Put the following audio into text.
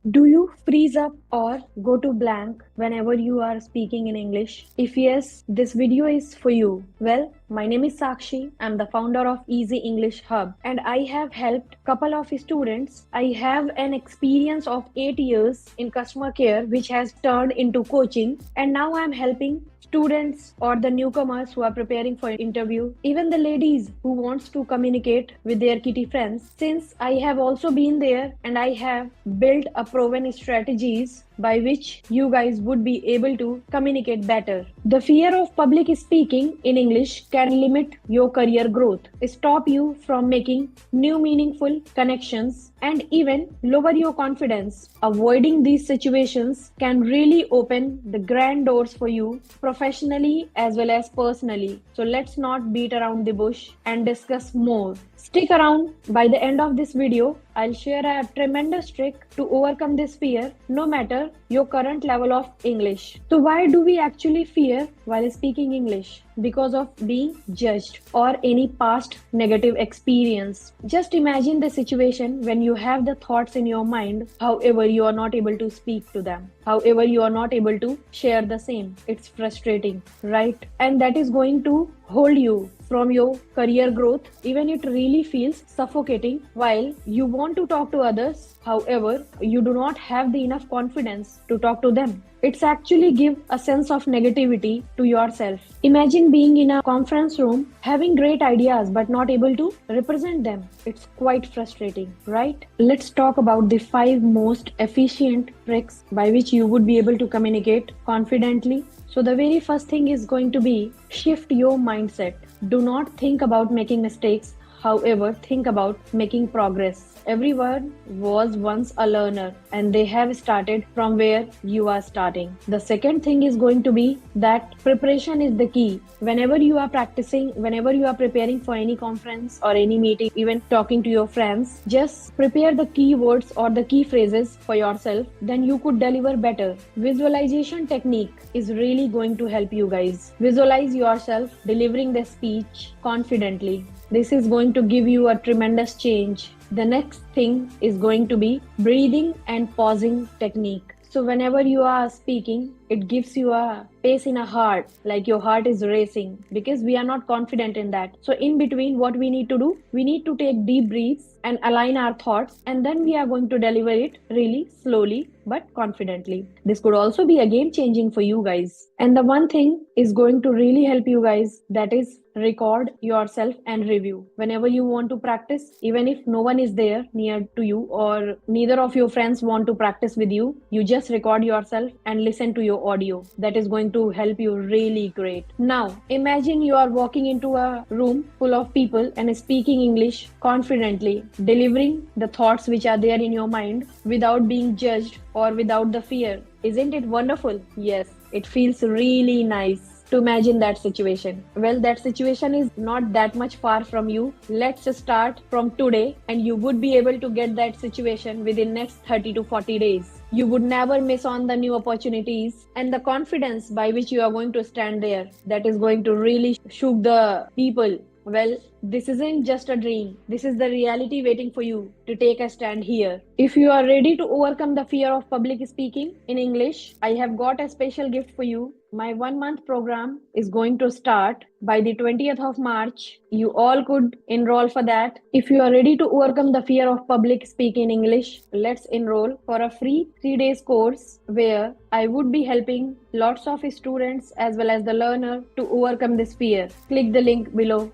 Do you freeze up or go to blank whenever you are speaking in English? If yes, this video is for you. Well, my name is Sakshi. I'm the founder of Easy English Hub and I have helped couple of students. I have an experience of 8 years in customer care which has turned into coaching, and now I'm helping students or the newcomers who are preparing for interview, even the ladies who wants to communicate with their kitty friends. Since I have also been there and I have built a proven strategies by which you guys would be able to communicate better. The fear of public speaking in English can limit your career growth, stop you from making new meaningful connections, and even lower your confidence. Avoiding these situations can really open the grand doors for you professionally as well as personally. So let's not beat around the bush and discuss more. Stick around. By the end of this video, I'll share a tremendous trick to overcome this fear no matter your current level of English. So why do we actually fear while speaking English? Because of being judged or any past negative experience. Just imagine the situation when you have the thoughts in your mind, however you are not able to speak to them. However you are not able to share the same. It's frustrating, right? And that is going to hold you from your career growth. Even it really feels suffocating while you want to talk to others, however you do not have the enough confidence to talk to them. It's actually give a sense of negativity to yourself. Imagine being in a conference room having great ideas but not able to represent them. It's quite frustrating, right? Let's talk about the 5 most efficient tricks by which you would be able to communicate confidently. So the very first thing is going to be shift your mindset. Do not think about making mistakes. However, think about making progress. Everyone was once a learner and they have started from where you are starting. The second thing is going to be that preparation is the key. Whenever you are practicing, whenever you are preparing for any conference or any meeting, even talking to your friends, just prepare the keywords or the key phrases for yourself. Then you could deliver better. Visualization technique is really going to help you guys. Visualize yourself delivering the speech confidently. This is going to give you a tremendous change. The next thing is going to be breathing and pausing technique. So whenever you are speaking, it gives you a pace in a heart, like your heart is racing, because we are not confident in that. So in between, what we need to do, we need to take deep breaths and align our thoughts, and then we are going to deliver it really slowly but confidently. This could also be a game changing for you guys. And the one thing is going to really help you guys, that is record yourself and review. Whenever you want to practice, even if no one is there near to you or neither of your friends want to practice with you, you just record yourself and listen to your audio. That is going to help you really great. Now, imagine you are walking into a room full of people and speaking English confidently, delivering the thoughts which are there in your mind without being judged or without the fear. Isn't it wonderful? Yes, it feels really nice to imagine that situation. Well, that situation is not that much far from you. Let's start from today and you would be able to get that situation within next 30 to 40 days. You would never miss on the new opportunities and the confidence by which you are going to stand there. That is going to really shook the people. Well, this isn't just a dream. This is the reality waiting for you to take a stand here. If you are ready to overcome the fear of public speaking in English, I have got a special gift for you. My 1 month program is going to start by the 20th of March. You all could enroll for that. If you are ready to overcome the fear of public speaking in English, let's enroll for a free 3 days course where I would be helping lots of students as well as the learner to overcome this fear. Click the link below.